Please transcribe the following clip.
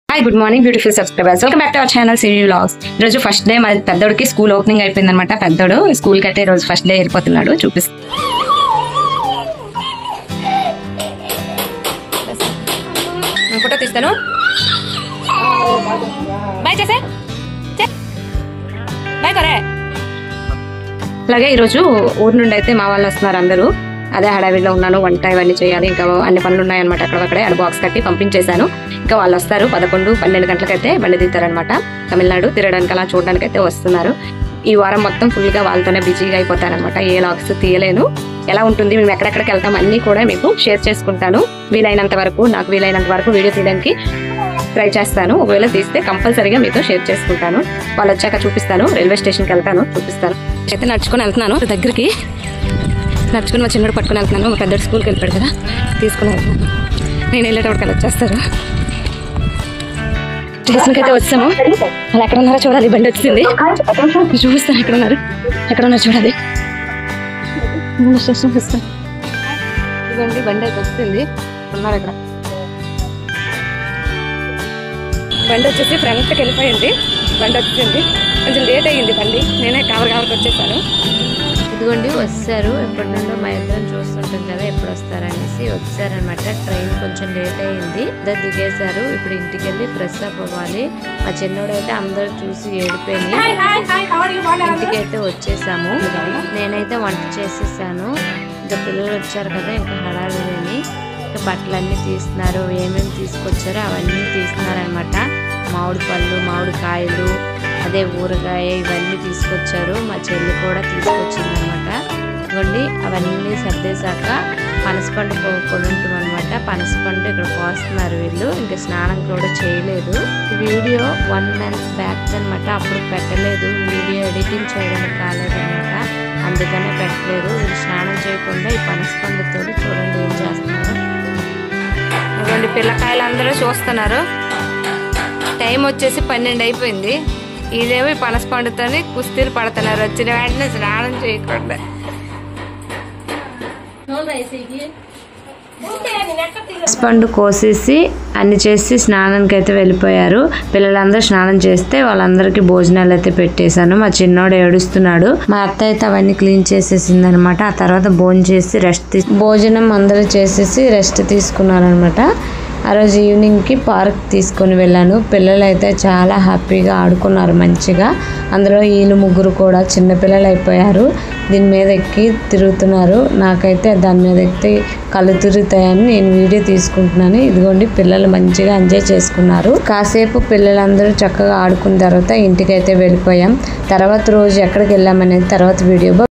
Hi good morning beautiful subscribers, welcome back to our channel Siri vlogs. ఈరోజు first day మా పెద్దోడికి school opening అయిపోయింది అనమాట. పెద్దోడు స్కూల్కి అయితే ఈరోజు ఫస్ట్ డే వెళ్ళిపోతున్నాడు. చూపిస్తాను, ఫోటో తీస్తాను. బాయ్ చేసే బాయ్ కరే. అలాగే ఈరోజు ఊరు నుండి అయితే మా వాళ్ళు వస్తున్నారు అందరూ. అదే హడావిడిలో ఉన్నాను, వంట ఇవన్నీ చేయాలి, ఇంకా అన్ని పనులు ఉన్నాయన్నమాట. అక్కడక్కడే అది బాక్స్ కట్టి పంపించేశాను. ఇంకా వాళ్ళు వస్తారు 11-12 గంటలకైతే బండి దిగుతారనమాట. తమిళనాడు తిరగడానికి అలా చూడడానికి అయితే వస్తున్నారు. ఈ వారం మొత్తం ఫుల్గా వాళ్ళతోనే బిజీగా అయిపోతారనమాట. ఏ లాగ్స్ తీయలేను. ఎలా ఉంటుంది, మేము ఎక్కడెక్కడికి వెళ్తాం అన్నీ కూడా మీకు షేర్ చేసుకుంటాను. వీలైనంత వరకు నాకు వీలైనంత వరకు వీడియో తీయడానికి ట్రై చేస్తాను. ఒకవేళ తీస్తే కంపల్సరీగా మీతో షేర్ చేసుకుంటాను. వాళ్ళు వచ్చాక చూపిస్తాను. రైల్వే స్టేషన్కి వెళ్తాను, చూపిస్తాను. అయితే నడుచుకొని వెళ్తున్నాను దగ్గరికి. నడుచుకుని మా చిన్నోడు పట్టుకుని వెళ్తున్నాను. మా పెద్దోడు స్కూల్కి వెళ్ళిపోయాడు కదా, తీసుకుని వెళ్తున్నాను. నేను వెళ్ళేటప్పుడు కదా వచ్చేస్తారు. స్టేషన్కి అయితే వచ్చాము. అలా ఎక్కడ ఉన్నారో చూడాలి. బండి వచ్చింది, చూపిస్తాను. ఎక్కడ ఉన్నారు చూడాలి. స్టేషన్ వస్తాను. ఇదిగోండి బండి అయితే వస్తుంది. ఉన్నారు ఇక్కడ. బండి వచ్చేసి ఫ్రంట్కి వెళ్ళిపోయింది. బండి వచ్చింది, కొంచెం లేట్ అయ్యింది బండి. నేనే కవర్కి వచ్చేసాను. ఇదిగోండి వచ్చారు. ఎప్పటి నుండో మా ఇద్దరం చూస్తుంటాం కదా ఎప్పుడు వస్తారనేసి వచ్చారనమాట. ట్రైన్ కొంచెం లేట్ అయ్యింది, ఇద్దరు దిగేశారు. ఇప్పుడు ఇంటికి వెళ్ళి ఫ్రెష్ అప్ అవ్వాలి. మా చిన్నోడైతే అందరూ చూసి ఏడిపోయింది. ఇంటికి అయితే వచ్చేసాము. నేనైతే వంట చేసేసాను. ఇంకా పిల్లలు వచ్చారు కదా, ఇంకా హడావిడిని ఇంకా బట్టలన్నీ తీస్తున్నారు. ఏమేమి తీసుకొచ్చారో అవన్నీ తీస్తున్నారనమాట. మామిడి పళ్ళు, మామిడి కాయలు, అదే ఊరగాయ ఇవన్నీ తీసుకొచ్చారు. మా చెల్లి కూడా తీసుకొచ్చింది అనమాట. ఇవ్వండి అవన్నీ సర్దేశాక పనసపండు కొనుంటాం అనమాట. పనసపండు ఇక్కడ కోస్తున్నారు వీళ్ళు. ఇంకా స్నానం కూడా చేయలేదు. వీడియో 1 month బ్యాక్ అనమాట. అప్పుడు పెట్టలేదు, వీడియో ఎడిటింగ్ చేయడానికి కాలేదనమాట, అందుకనే పెట్టలేదు. వీళ్ళు స్నానం చేయకుండా ఈ పనసపండుతో చూడండి ఏం చేస్తున్నారు. ఇవ్వండి పిల్లకాయలు అందరూ చూస్తున్నారు. టైం వచ్చేసి 12 అయిపోయింది. ఇదేమో ఈ పనసపండుతోని కుస్తీలు పడుతున్నారు. వచ్చిన వెంటనే స్నానం చేయకుండా. పనసపండు కోసేసి అన్ని చేసి స్నానానికి అయితే వెళ్ళిపోయారు. పిల్లలందరూ స్నానం చేస్తే వాళ్ళందరికీ భోజనాలు అయితే పెట్టేశాను. మా చిన్నోడు ఏడుస్తున్నాడు. మా అత్త అయితే అవన్నీ క్లీన్ చేసేసింది అనమాట. ఆ తర్వాత భోజనం అందరూ చేసేసి రెస్ట్ తీసుకున్నారనమాట. ఆ రోజు ఈవినింగ్కి పార్క్ తీసుకొని వెళ్ళాను. పిల్లలు అయితే చాలా హ్యాపీగా ఆడుకున్నారు మంచిగా. అందులో వీళ్ళు ముగ్గురు కూడా చిన్నపిల్లలు అయిపోయారు. దీని మీద ఎక్కి తిరుగుతున్నారు. నాకైతే దాని మీద ఎక్కితే కళ్ళు తిరుగుతాయని నేను వీడియో తీసుకుంటున్నాను. ఇదిగోండి పిల్లలు మంచిగా ఎంజాయ్ చేసుకున్నారు. కాసేపు పిల్లలందరూ చక్కగా ఆడుకున్న తర్వాత ఇంటికైతే వెళ్ళిపోయాం. తర్వాత రోజు ఎక్కడికి వెళ్ళామనేది తర్వాత వీడియో